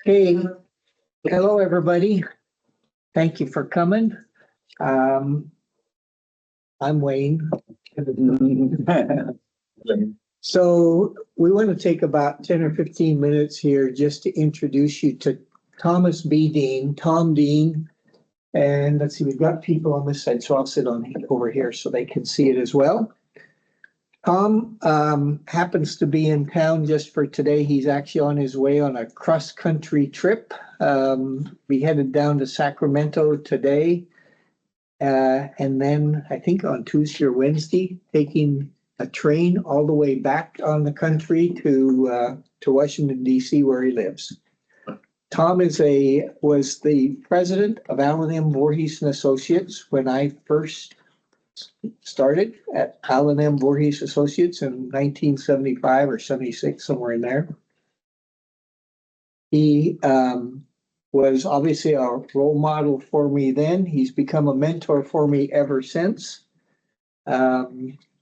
Hey, hello, everybody. Thank you for coming. Um, I'm Wayne. So we want to take about 10 or 15 minutes here just to introduce you to Thomas B. Dean, Tom Dean. And let's see, we've got people on this side, so I'll sit on over here so they can see it as well. Tom happens to be in town just for today. He's actually on his way on a cross-country trip. We headed down to Sacramento today. And then I think on Tuesday or Wednesday, taking a train all the way back on the country to Washington, D.C., where he lives. Tom was the president of Allen M. Voorhees and Associates when I first started at Allen M. Voorhees Associates in 1975 or 76, somewhere in there. He was obviously a role model for me then. He's become a mentor for me ever since.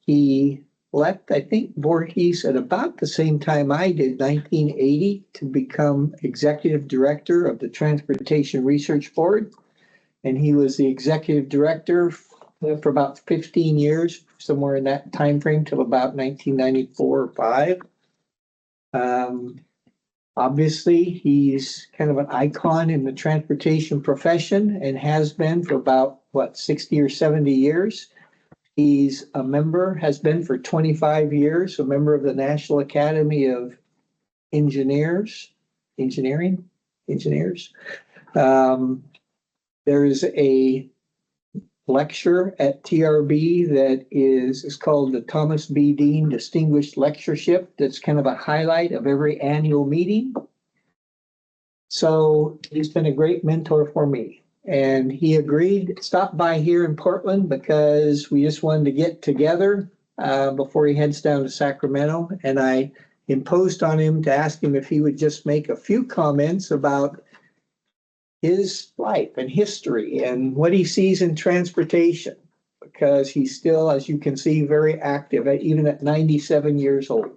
He left, I think, Voorhees at about the same time I did, 1980, to become executive director of the Transportation Research Board. And he was the executive director for about 15 years, somewhere in that time frame till about 1994 or 5. Obviously, he's kind of an icon in the transportation profession and has been for about, 60 or 70 years. He's a member, has been for 25 years, a member of the National Academy of Engineers. There's a lecture at TRB that is called the Thomas B. Dean Distinguished Lectureship. That's kind of a highlight of every annual meeting. So he's been a great mentor for me. And he agreed to stop by here in Portland because we just wanted to get together before he heads down to Sacramento. And I imposed on him to ask him if he would just make a few comments about his life and history and what he sees in transportation, because he's still, as you can see, very active, even at 97 years old.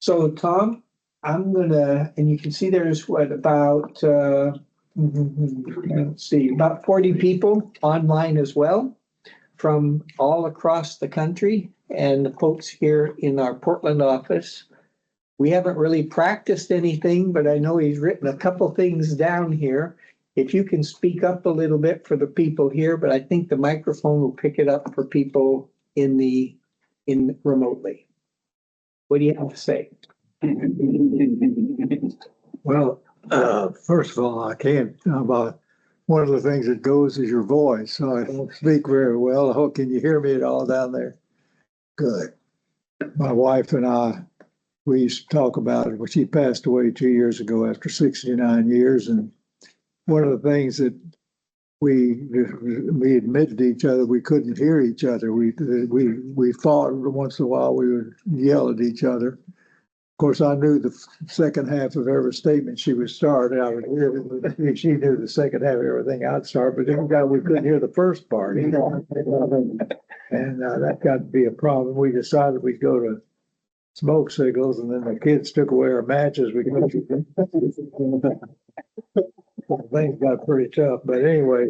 So, Tom, I'm gonna, and you can see there's about, let's see, about 40 people online as well from all across the country, and the folks here in our Portland office. We haven't really practiced anything, but I know he's written a couple things down here. If you can speak up a little bit for the people here, but I think the microphone will pick it up for people in remotely. What do you have to say? Well, first of all, I can't about one of the things that goes is your voice. So I don't speak very well. I hope, can you hear me at all down there? Good. My wife and I, we used to talk about it. Well, she passed away 2 years ago after 69 years. And one of the things that we admitted to each other, we couldn't hear each other. We fought once in a while. We would yell at each other. Of course, I knew the second half of every statement she would start. I would hear it. She knew the second half of everything I'd start, but then we couldn't hear the first part. And that got to be a problem. We decided we'd go to smoke signals, and then the kids took away our matches. Things got pretty tough. But anyway,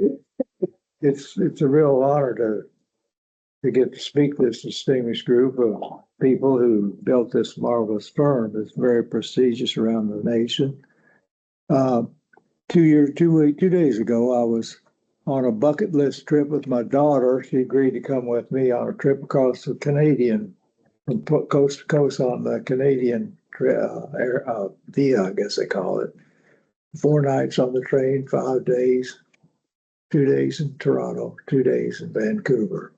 it's a real honor to get to speak to this distinguished group of people who built this marvelous firm. It's very prestigious around the nation. 2 days ago, I was on a bucket list trip with my daughter. She agreed to come with me on a trip across the Canadian, from coast to coast on the Canadian via, I guess they call it. 4 nights on the train, 5 days, 2 days in Toronto, 2 days in Vancouver.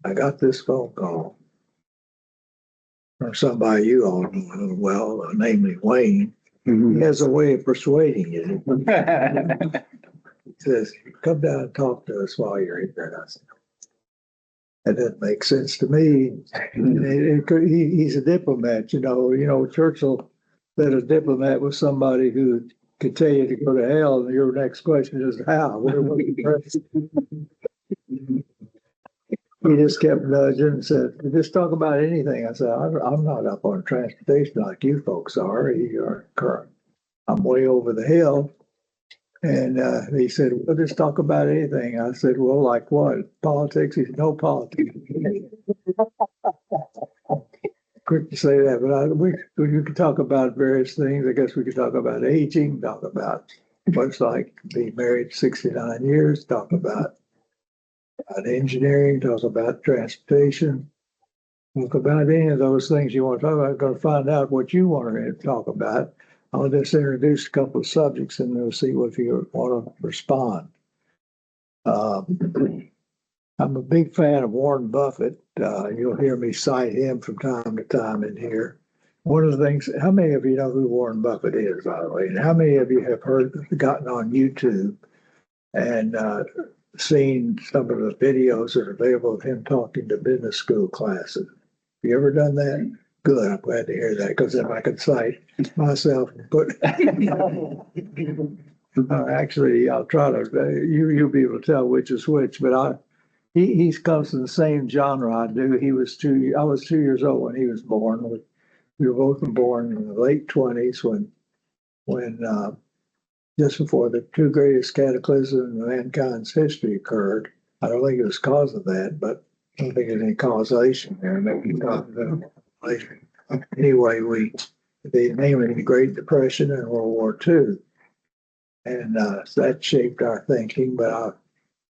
I got this phone call from somebody you all know well, namely Wayne. Mm-hmm. He has a way of persuading you. He says, "Come down and talk to us while you're here." I said, that doesn't make sense to me. He's a diplomat, you know. Churchill said a diplomat was somebody who could tell you to go to hell, and your next question is how. He just kept nudging and said, "Just talk about anything." I said, "I'm not up on transportation like you folks are. You are current." I'm way over the hill. And he said, we'll just talk about anything. I said, well, like what? Politics? He said, no politics. Quick to say that, but we could talk about various things. I guess we could talk about aging, talk about what it's like to be married 69 years, talk about engineering, talk about transportation, talk about any of those things you want to talk about. I'm going to find out what you want to talk about. I'll just introduce a couple of subjects and we'll see if you want to respond. I'm a big fan of Warren Buffett. You'll hear me cite him from time to time in here. One of the things, how many of you know who Warren Buffett is, by the way? And how many of you have gotten on YouTube and seen some of the videos that are available of him talking to business school classes? Have you ever done that? Good, I'm glad to hear that, because then I could cite myself and put. Actually, I'll try to, you'll be able to tell which is which, but he comes from the same genre I do. I was 2 years old when he was born. We were both born in the late 20s when just before the two greatest cataclysms in mankind's history occurred. I don't think it was cause of that, but I don't think there's any causation there. Maybe cause of that later. Anyway, they named it the Great Depression and World War II. And so that shaped our thinking, but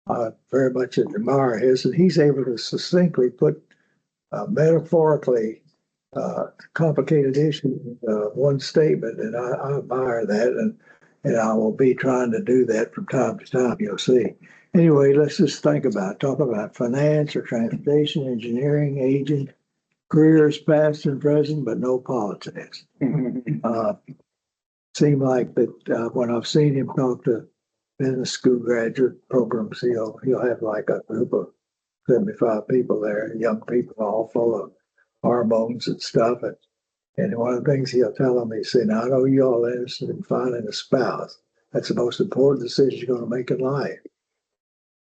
I very much admire his, and he's able to succinctly put metaphorically complicated issues in one statement, and I admire that, and I will be trying to do that from time to time. You'll see. Anyway, let's just talk about finance or transportation, engineering, aging, careers past and present, but no politics. Seem like that when I've seen him talk to business school graduate programs, he'll have like a group of 75 people there, young people all full of hormones and stuff. And one of the things he'll tell them, he said, now I know you all interested in finding a spouse. That's the most important decision you're going to make in life.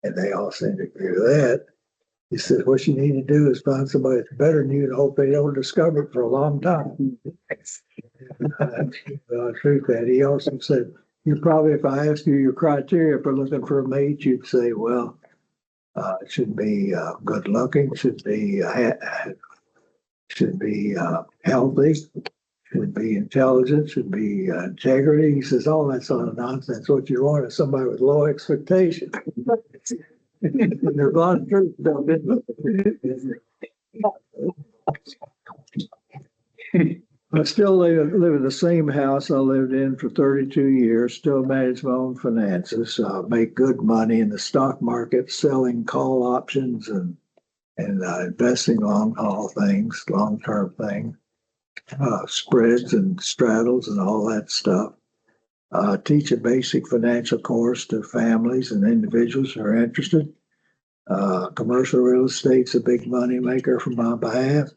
And they all seem to agree with that. He said, what you need to do is find somebody that's better than you and hope they don't discover it for a long time. Truth that. He also said, you probably, if I asked you your criteria for looking for a mate, you'd say, well, it should be good looking, should be healthy, should be intelligent, should be integrity. He says, all that sort of nonsense. What you want is somebody with low expectations. And there's a lot of truth about it. I still live in the same house I lived in for 32 years, still manage my own finances, make good money in the stock market, selling call options and investing long-term things, spreads and straddles and all that stuff. Teach a basic financial course to families and individuals who are interested. Commercial real estate's a big money maker for my behalf.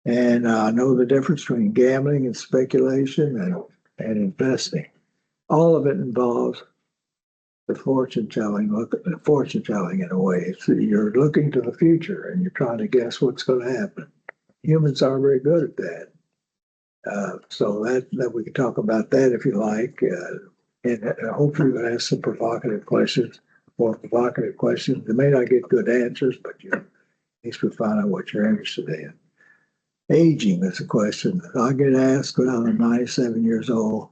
And I know the difference between gambling and speculation and investing. All of it involves the fortune telling in a way. So you're looking to the future and you're trying to guess what's going to happen. Humans are very good at that. So that we can talk about that if you like. And hopefully we'll ask some provocative questions. They may not get good answers, but at least we'll find out what you're interested in. Aging is a question that I get asked when I'm 97 years old,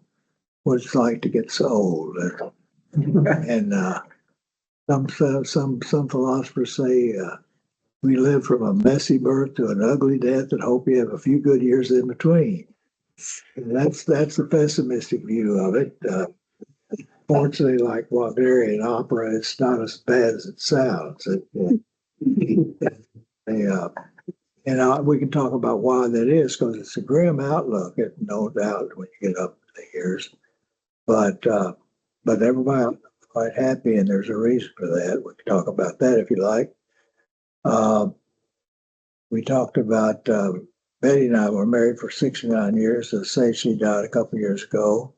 what it's like to get so old. And some philosophers say we live from a messy birth to an ugly death and hope you have a few good years in between. And that's the pessimistic view of it. Fortunately, like Wagnerian opera, it's not as bad as it sounds. We can talk about why that is, because it's a grim outlook, no doubt, when you get up in the years. But everybody's quite happy, and there's a reason for that. We can talk about that if you like. We talked about Betty and I were married for 69 years. As say she died a couple of years ago.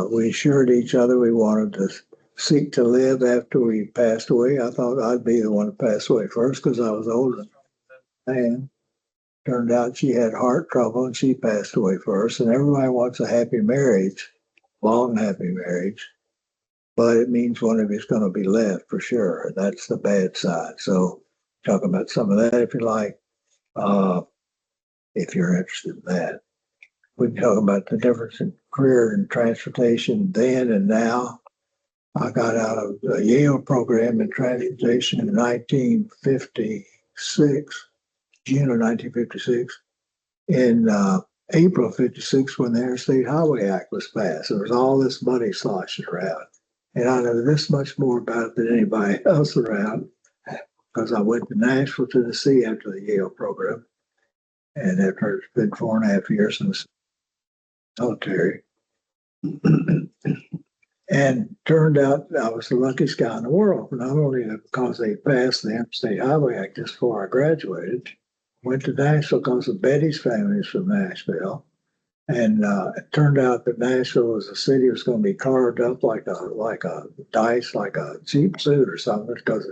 We assured each other we wanted to seek to live after we passed away. I thought I'd be the one to pass away first because I was older than I am. Turned out she had heart trouble and she passed away first. And everybody wants a happy marriage, long happy marriage, but it means one of you's going to be left for sure. And that's the bad side. So talk about some of that if you like, if you're interested in that. We can talk about the difference in career and transportation then and now. I got out of the Yale program in transportation in 1956, June of 1956. In April of 56, when the Interstate Highway Act was passed, there was all this money sloshing around. And I know this much more about it than anybody else around because I went to Nashville, Tennessee after the Yale program. And after it's been 4.5 years in the military. And turned out I was the luckiest guy in the world, not only because they passed the Interstate Highway Act just before I graduated, went to Nashville because of Betty's family is from Nashville. And it turned out that Nashville was a city that was going to be carved up like a dice, like a cheap suit or something, because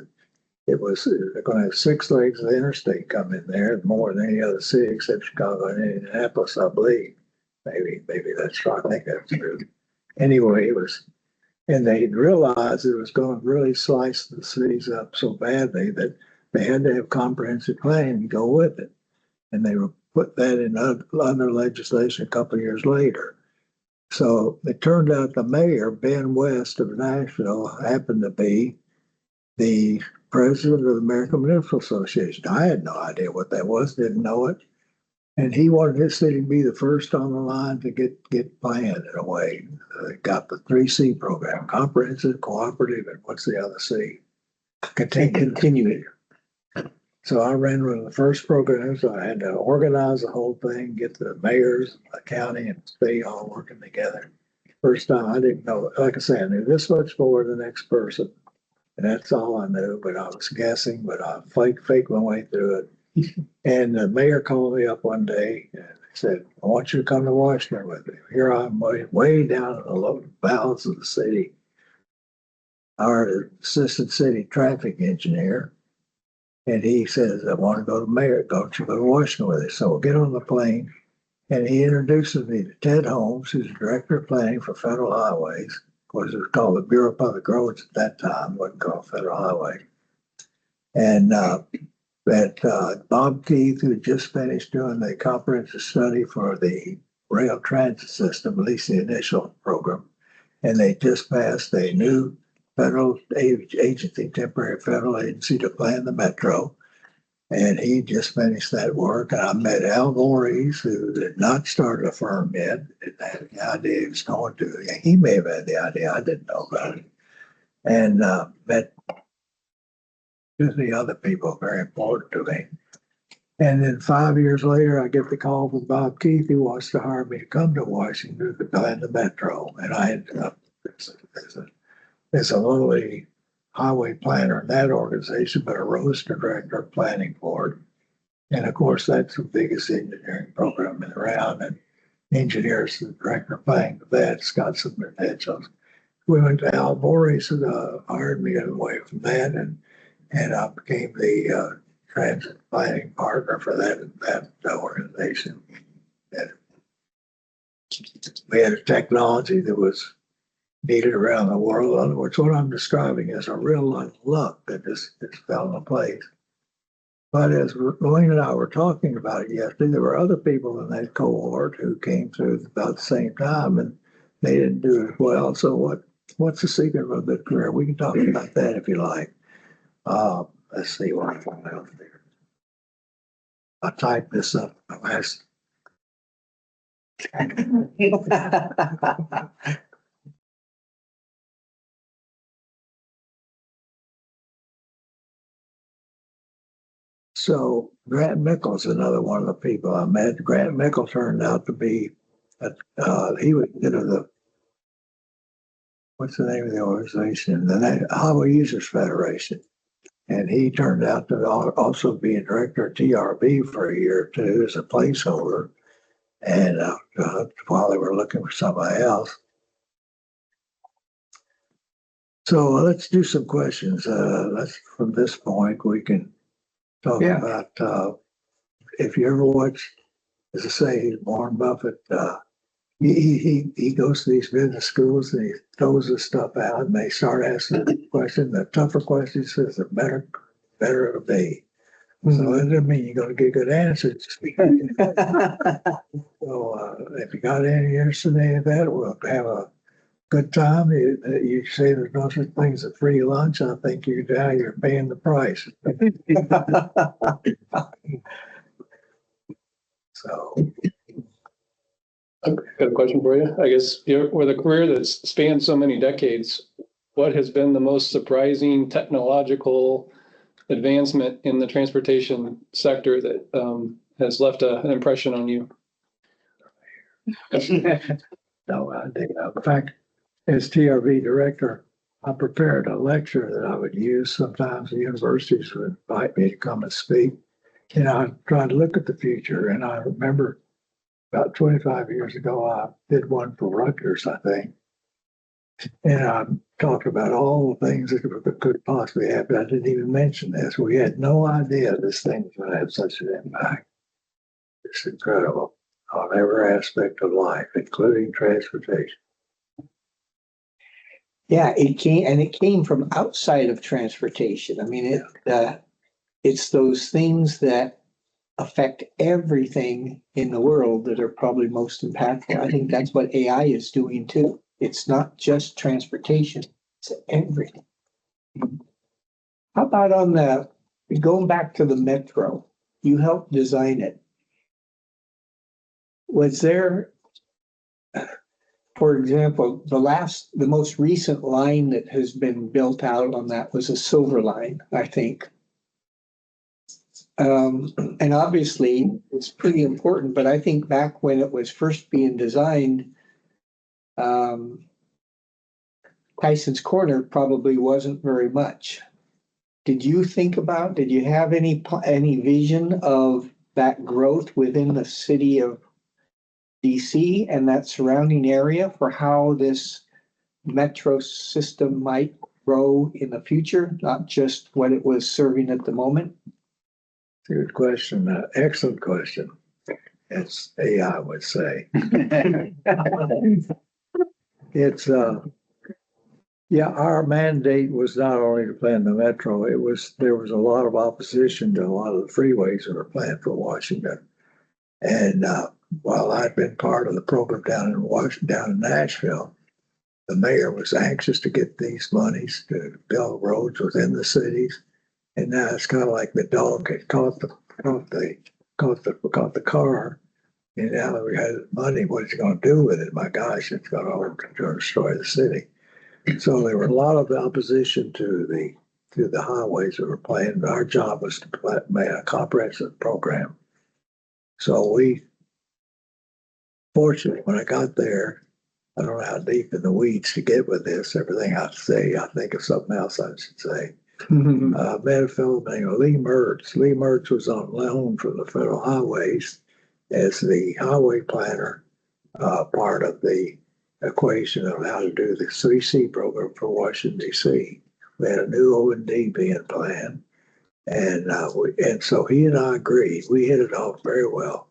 it was they're going to have 6 legs of the interstate come in there, more than any other city except Chicago and Indianapolis, I believe. Maybe that's right. I think that's true. Anyway, it was. And they realized it was going to really slice the cities up so badly that they had to have comprehensive planning to go with it. And they put that in under legislation a couple of years later. So it turned out the mayor, Ben West of Nashville, happened to be the president of the American Municipal Association. I had no idea what that was, didn't know it. And he wanted his city to be the first on the line to get planned in a way. Got the 3C program, comprehensive, cooperative, and what's the other C? Continuing. So I ran one of the first programs. So I had to organize the whole thing, get the mayors, the county, and state all working together. First time I didn't know, like I said, I knew this much more than the next person. And that's all I knew, but I was guessing, but I faked my way through it. And the mayor called me up one day and said, I want you to come to Washington with me. Here I'm way down in the low bowels of the city. Our assistant city traffic engineer. And he says, I want to go to mayor. Don't you go to Washington with us? So we'll get on the plane. And he introduces me to Ted Holmes, who's the director of planning for federal highways. Of course, it was called the Bureau of Public Roads at that time. It wasn't called Federal Highway. And that Bob Keith, who had just finished doing the comprehensive study for the rail transit system, at least the initial program, and they just passed a new federal agency, temporary federal agency to plan the metro. And he just finished that work. And I met Al Voorhees, who had not started a firm yet, didn't have the idea he was going to. He may have had the idea, I didn't know about it. And met the other people very important to me. And then 5 years later, I get the call from Bob Keith, who wants to hire me to come to Washington to plan the metro. And I ended up as a lowly highway planner in that organization, but a roadster director of planning for it. And of course, that's the biggest engineering program around. And engineers, the director of planning for that's got some credentials. We went to Al Voorhees, who hired me away from that, and I became the transit planning partner for that organization. And we had a technology that was needed around the world. In other words, what I'm describing is a real lot of luck that just fell into place. But as Wayne and I were talking about it yesterday, there were other people in that cohort who came through about the same time, and they didn't do as well. So what's the secret of a good career? We can talk about that if you like. Let's see what I found out there. I typed this up last. So Grant Mickle's another one of the people I met. Grant Mickle turned out to be, he was what's the name of the organization? The Highway Users Federation. And he turned out to also be a director of TRB for a year or two as a placeholder. And while they were looking for somebody else. So let's do some questions. Let's from this point we can talk about if you ever watch, as I say, Warren Buffett, he goes to these business schools and he throws this stuff out and they start asking questions. The tougher questions says the better it'll be. So that doesn't mean you're going to get good answers. So if you got any interest in any of that, we'll have a good time. You say there's no such thing as a free lunch. I think you're paying the price. So I've got a question for you. I guess with a career that's spanned so many decades, what has been the most surprising technological advancement in the transportation sector that has left an impression on you? no idea. In fact, as TRV director, I prepared a lecture that I would use sometimes. The universities would invite me to come and speak. And I tried to look at the future. And I remember about 25 years ago, I did one for Rutgers, I think. And I talked about all the things that could possibly happen. I didn't even mention this. We had no idea this thing was going to have such an impact. It's incredible on every aspect of life, including transportation. Yeah, it came from outside of transportation. I mean, it's those things that affect everything in the world that are probably most impactful. I think that's what AI is doing too. It's not just transportation, it's everything. How about going back to the metro? You helped design it. Was there, for example, the most recent line that has been built out on that was a silver line, I think. And obviously it's pretty important, but I think back when it was first being designed, Tyson's Corner probably wasn't very much. Did you have any vision of that growth within the city of DC and that surrounding area for how this metro system might grow in the future, not just what it was serving at the moment? Good question. Excellent question. As AI would say. It's our mandate was not only to plan the metro, there was a lot of opposition to a lot of the freeways that were planned for Washington. And while I'd been part of the program down in Nashville, the mayor was anxious to get these monies to build roads within the cities. And now it's kind of like the dog had caught the car. And now that we had the money, what is he going to do with it? My gosh, it's going to destroy the city. So there were a lot of opposition to the highways that were planned. Our job was to make a comprehensive program. So fortunately, when I got there, I don't know how deep in the weeds to get with this. Everything I say, I think of something else I should say. I met a fellow named Lee Mertz. Lee Mertz was on loan from the federal highways as the highway planner, part of the equation of how to do the 3C program for Washington, D.C. We had a new O&D being planned. And so he and I agreed. We hit it off very well.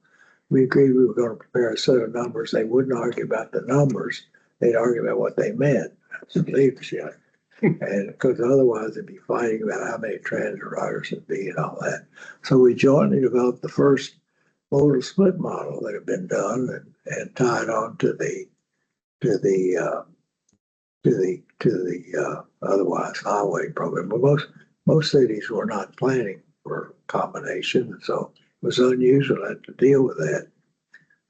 We agreed we were going to prepare a set of numbers. They wouldn't argue about the numbers. They'd argue about what they meant. Some leadership. And because otherwise they'd be fighting about how many transit riders would be and all that. So we jointly developed the first modal split model that had been done and tied on to the otherwise highway program. But most cities were not planning for combination, so it was unusual to deal with that.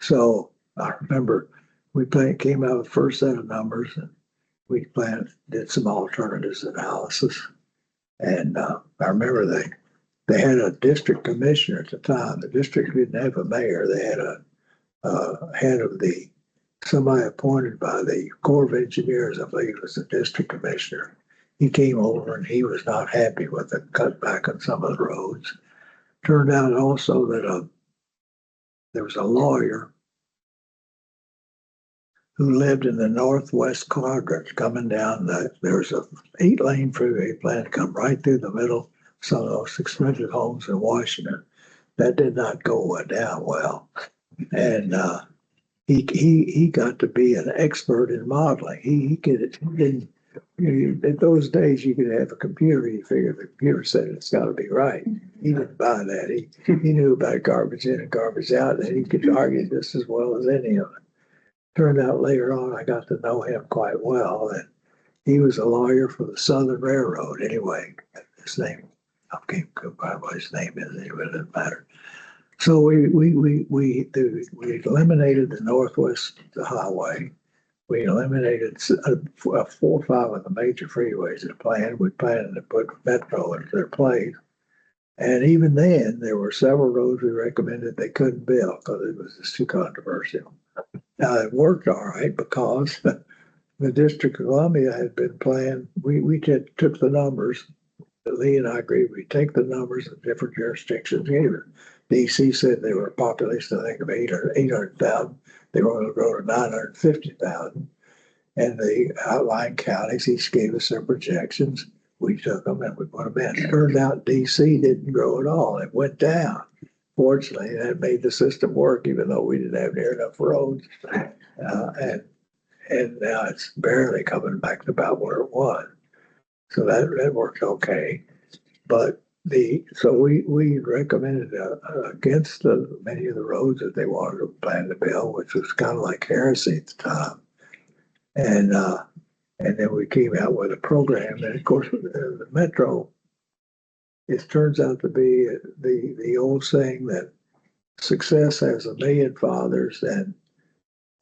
So I remember we came out with the first set of numbers and we did some alternatives analysis. And I remember they had a district commissioner at the time. The district didn't have a mayor. They had a head of somebody appointed by the Corps of Engineers, I believe was the district commissioner. He came over and he was not happy with the cutback on some of the roads. Turned out also that there was a lawyer who lived in the northwest quadrant coming down. There's a 8-lane freeway plan to come right through the middle of some of those expensive homes in Washington. that did not go down well. And he got to be an expert in modeling. He didn't, in those days you could have a computer, you figure the computer said it's got to be right. He didn't buy that. He knew about garbage in and garbage out, and he could argue just as well as any of it. Turned out later on I got to know him quite well, and he was a lawyer for the Southern Railroad anyway. His name, I can't remember what his name is anyway, it doesn't matter. So we eliminated the Northwest Highway. We eliminated 4 or 5 of the major freeways that planned. We planned to put Metro into their place. And even then, there were several roads we recommended they couldn't build because it was just too controversial. Now, it worked all right because the District of Columbia had been planned. We took the numbers. Lee and I agreed we'd take the numbers of different jurisdictions here. DC said they were a population, I think, of 800,000. They were going to grow to 950,000. And the outlying counties, each gave us their projections. We took them and we put them in. It turned out DC didn't grow at all. It went down. Fortunately, that made the system work, even though we didn't have near enough roads. And now it's barely coming back to about where it was. So that worked okay. But so we recommended against many of the roads that they wanted to plan to build, which was kind of like heresy at the time. And then we came out with a program, and of course the Metro. It turns out to be the old saying that success has 1,000,000 fathers,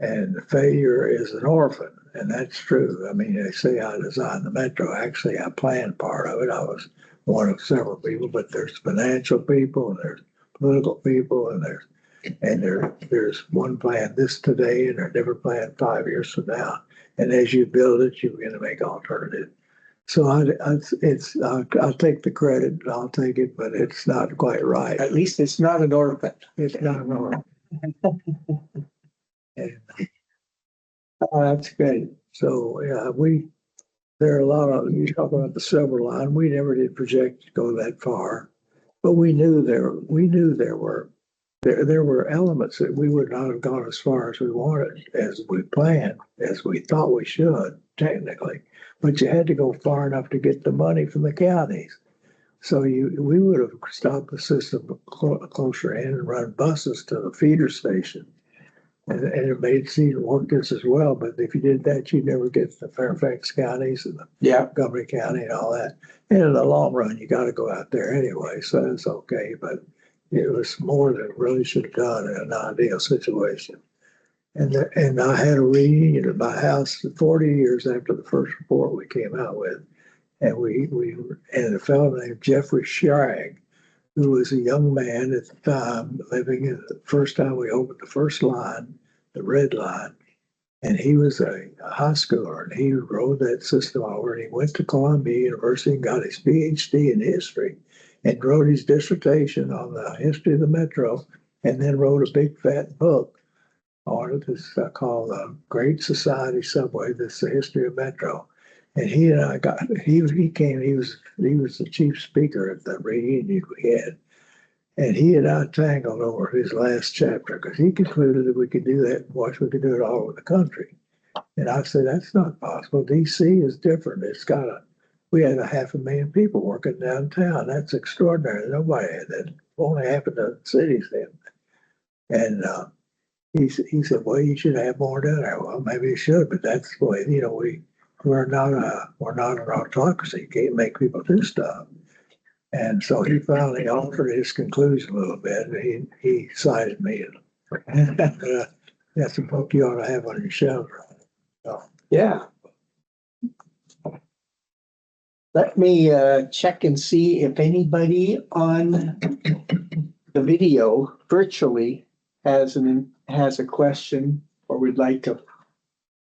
and failure is an orphan, and that's true. I mean, they say I designed the Metro. Actually, I planned part of it. I was one of several people, but there's financial people, and there's political people, and there's one plan this today, and there's a different plan 5 years from now. And as you build it, you're going to make alternatives. So I'll take the credit. I'll take it, but it's not quite right. At least it's not an orphan. It's not an orphan. And, Oh, that's good. so yeah, there are a lot of, you talk about the silver line. We never did project to go that far, but we knew there were elements that we would not have gone as far as we wanted, as we planned, as we thought we should technically. But you had to go far enough to get the money from the counties. So we would have stopped the system closer in and run buses to the feeder station. And it made seem work just as well. But if you did that, you'd never get to the Fairfax counties and the Montgomery County and all that. And in the long run, you got to go out there anyway. So it's okay. But it was more than it really should have done in an ideal situation. And I had a reunion at my house 40 years after the first report we came out with. And and a fellow named Jeffrey Schrag, who was a young man at the time living in the first time we opened the first line, the red line. And he was a high schooler, and he rode that system over, and he went to Columbia University and got his PhD in history and wrote his dissertation on the history of the Metro, and then wrote a big fat book on it. It's called Great Society Subway. That's the history of Metro. And he and I he was the chief speaker at the reunion we had. And he and I tangled over his last chapter because he concluded that we could do that, we could do it all over the country. And I said, that's not possible. DC is different. We had 500,000 people working downtown. That's extraordinary. Nobody had that. Only half a dozen cities then. And he said, well, you should have more down there. Well, maybe you should, but that's the way, we're not an autocracy. You can't make people do stuff. And so he finally altered his conclusion a little bit. And he cited me. And that's a book you ought to have on your shelf. So, Yeah. Let me check and see if anybody on the video virtually has a question or would like to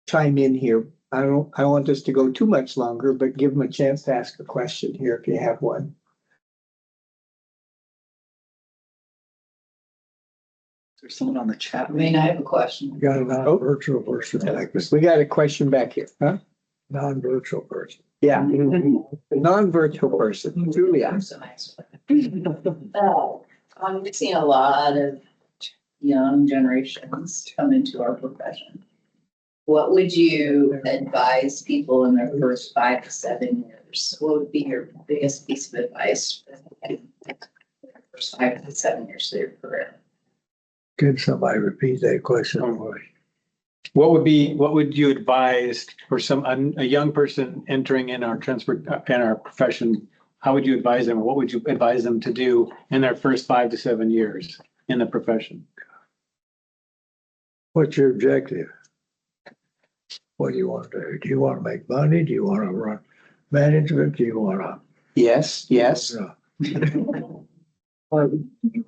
chime in here. I don't want this to go too much longer, but give them a chance to ask a question here if you have one. Is there someone on the chat? I mean, I have a question. you got a non-virtual person like this, We got a question back here, huh? non-virtual person. Yeah, non-virtual person, Julia. So nice. We've seen a lot of young generations come into our profession. What would you advise people in their first 5 to 7 years? What would be your biggest piece of advice in their first 5 to 7 years of their career? Can somebody repeat that question for me? What would you advise for a young person entering in our profession? How would you advise them? What would you advise them to do in their first 5 to 7 years in the profession? What's your objective? What do you want to do? Do you want to make money? Do you want to run management? Do you want to? Yes, yes. I mean,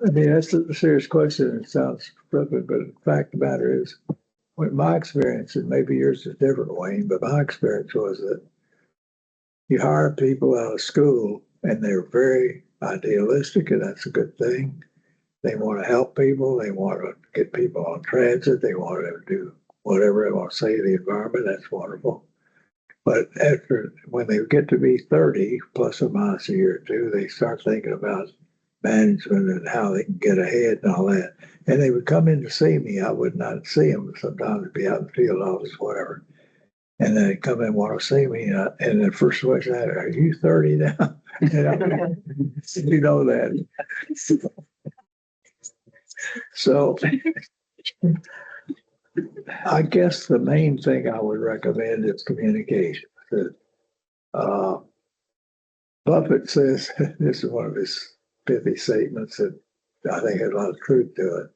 that's a serious question. It sounds flippant, but the fact of the matter is, what my experience, and maybe yours is different, Wayne, but my experience was that you hire people out of school and they're very idealistic, and that's a good thing. They want to help people. They want to get people on transit. They want to do whatever they want to say to the environment. That's wonderful. But when they get to be 30, plus or minus a year or two, they start thinking about management and how they can get ahead and all that. And they would come in to see me. I would not see them. Sometimes it'd be out in the field office, whatever. And then they'd come in and want to see me. And the first question I had, are you 30 now? You know that. So I guess the main thing I would recommend is communication. Buffett says, this is one of his pithy statements that I think has a lot of truth to it.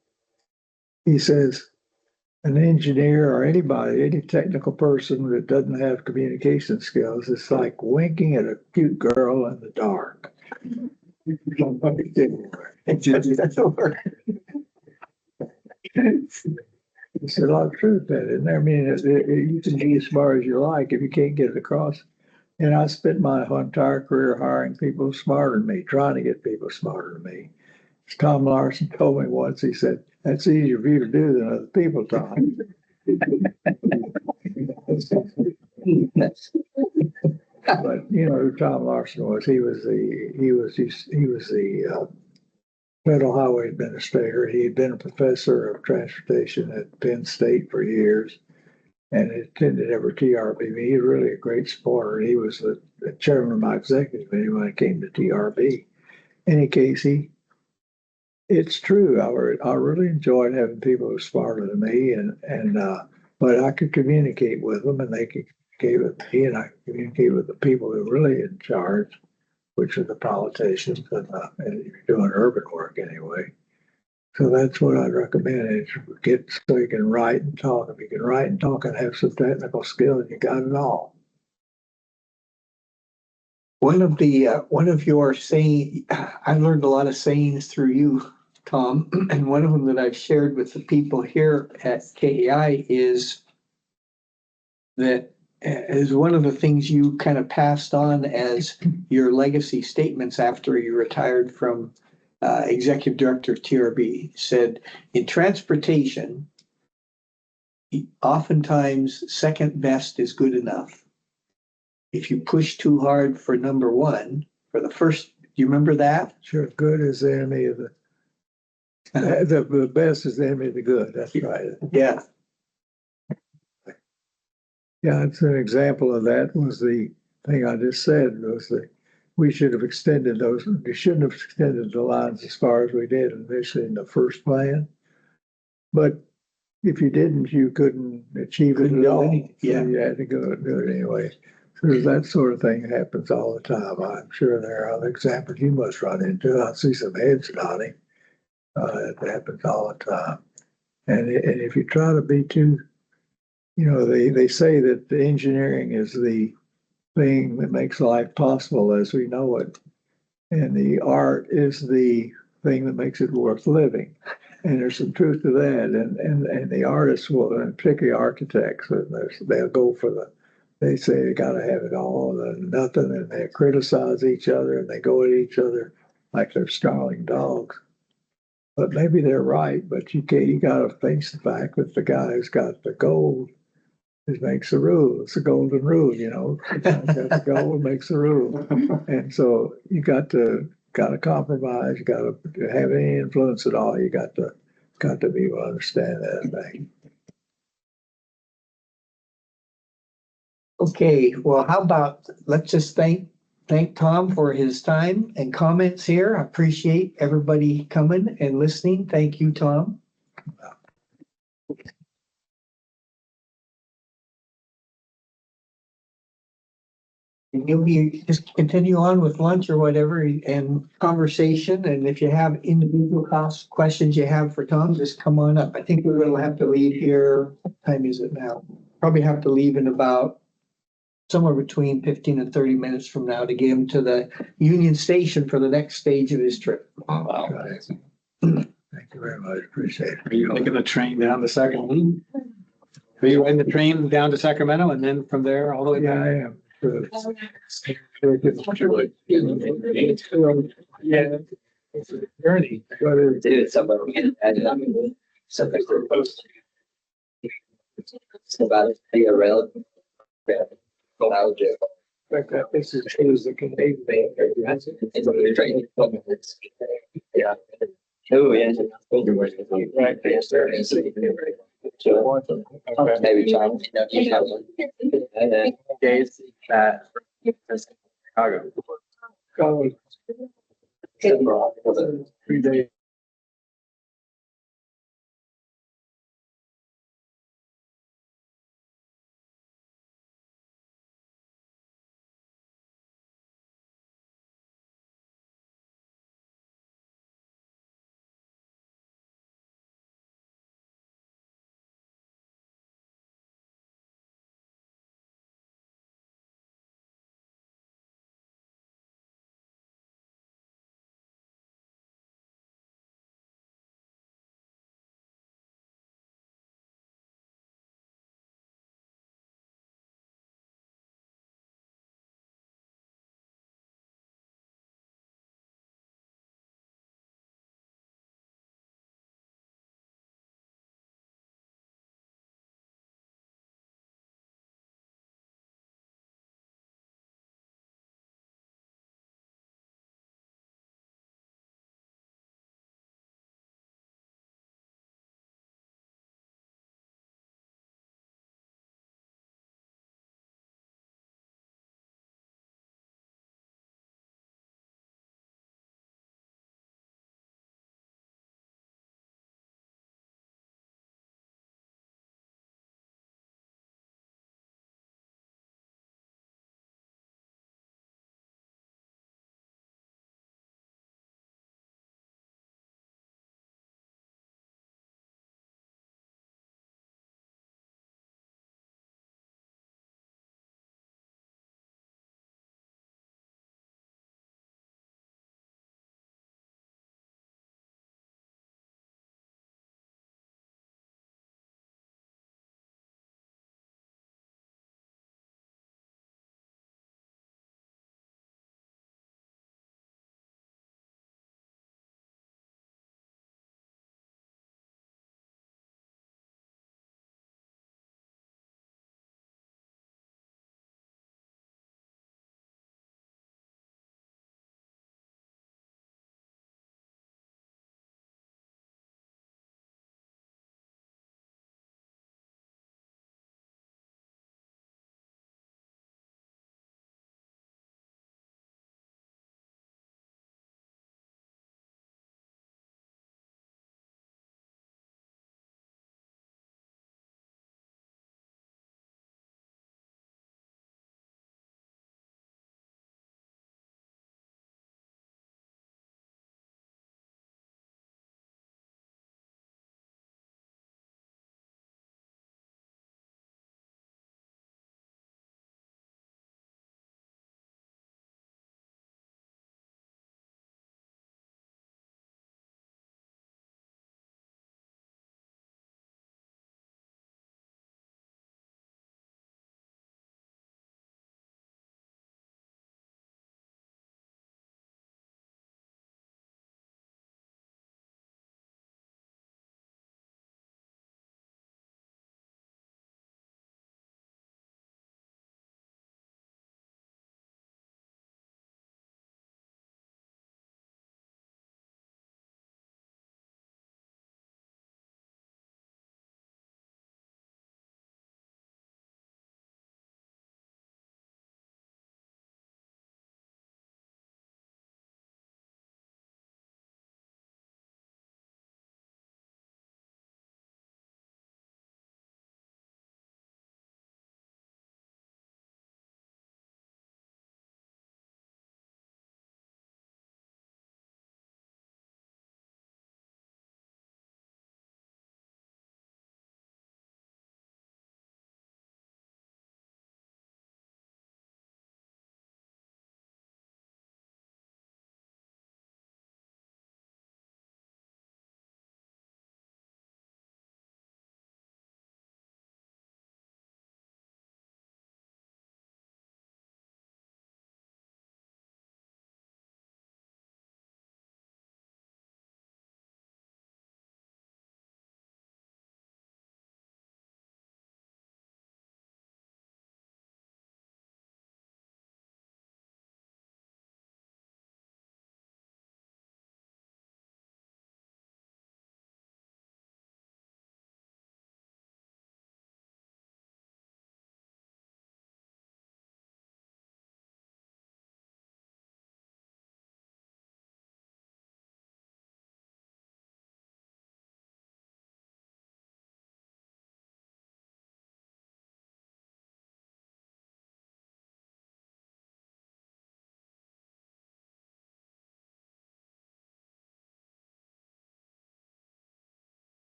He says, an engineer or anybody, any technical person that doesn't have communication skills, it's like winking at a cute girl in the dark. There's a lot of truth in it. And I mean, you can be as smart as you like if you can't get it across. And I spent my entire career hiring people smarter than me, trying to get people smarter than me. As Tom Larson told me once, he said, that's easier for you to do than other people, Tom. But you know who Tom Larson was? He was the Federal Highway Administrator. He had been a professor of transportation at Penn State for years and attended every TRB meeting. He was really a great supporter. He was the chairman of my executive committee when it came to TRB. In any case, it's true. I really enjoyed having people who were smarter than me, but I could communicate with them, and they could communicate with me, and I could communicate with the people who were really in charge, which are the politicians, and you're doing urban work anyway. So that's what I'd recommend is get so you can write and talk. If you can write and talk and have some technical skill, you got it all. One of your saying, I learned a lot of sayings through you, Tom, and one of them that I've shared with the people here at KEI is that is one of the things you kind of passed on as your legacy statements after you retired from executive director of TRB. Said in transportation, oftentimes second best is good enough. If you push too hard for number one, for the first, do you remember that? Sure, good is the enemy of the best is the enemy of the good. That's right. Yeah. Yeah, it's an example of that was the thing I just said was that we should have extended those. We shouldn't have extended the lines as far as we did initially in the first plan. But if you didn't, you couldn't achieve it at all. Yeah. So you had to do it anyway. So that sort of thing happens all the time. I'm sure there are other examples you must run into. I see some heads nodding. It happens all the time. And if you try to be too, they say that the engineering is the thing that makes life possible as we know it. And the art is the thing that makes it worth living. And there's some truth to that. And the artists will, and particularly architects, they'll go for they say they got to have it all and nothing, and they criticize each other and they go at each other like they're snarling dogs. But maybe they're right, but you got to face the fact that the guy who's got the gold makes the rule. It's a golden rule, Sometimes got the gold makes the rule. And so you got to gotta compromise, you gotta have any influence at all, you got to be able to understand that thing. Okay, well, how about, let's just thank Tom for his time and comments here. I appreciate everybody coming and listening. Thank you, Tom. And you'll be, just continue on with lunch or whatever and conversation, and if you have individual questions you have for Tom, just come on up. I think we're gonna have to leave here, what time is it now? Probably have to leave in about somewhere between 15 and 30 minutes from now to get him to the Union Station for the next stage of his trip. Wow. Thank you very much, appreciate it. Are you taking the train down to Sacramento? Are you riding the train down to Sacramento and then from there all the way Yeah, back? I am. Yeah. It's a journey. Dude, somebody can add it up. Something for post. It's about it. Be a relative. I would do. This is the Canadian thing. It's a train. Yeah. Oh, yeah. Right. So, maybe China. And then days that Chicago. Oh, 3 days.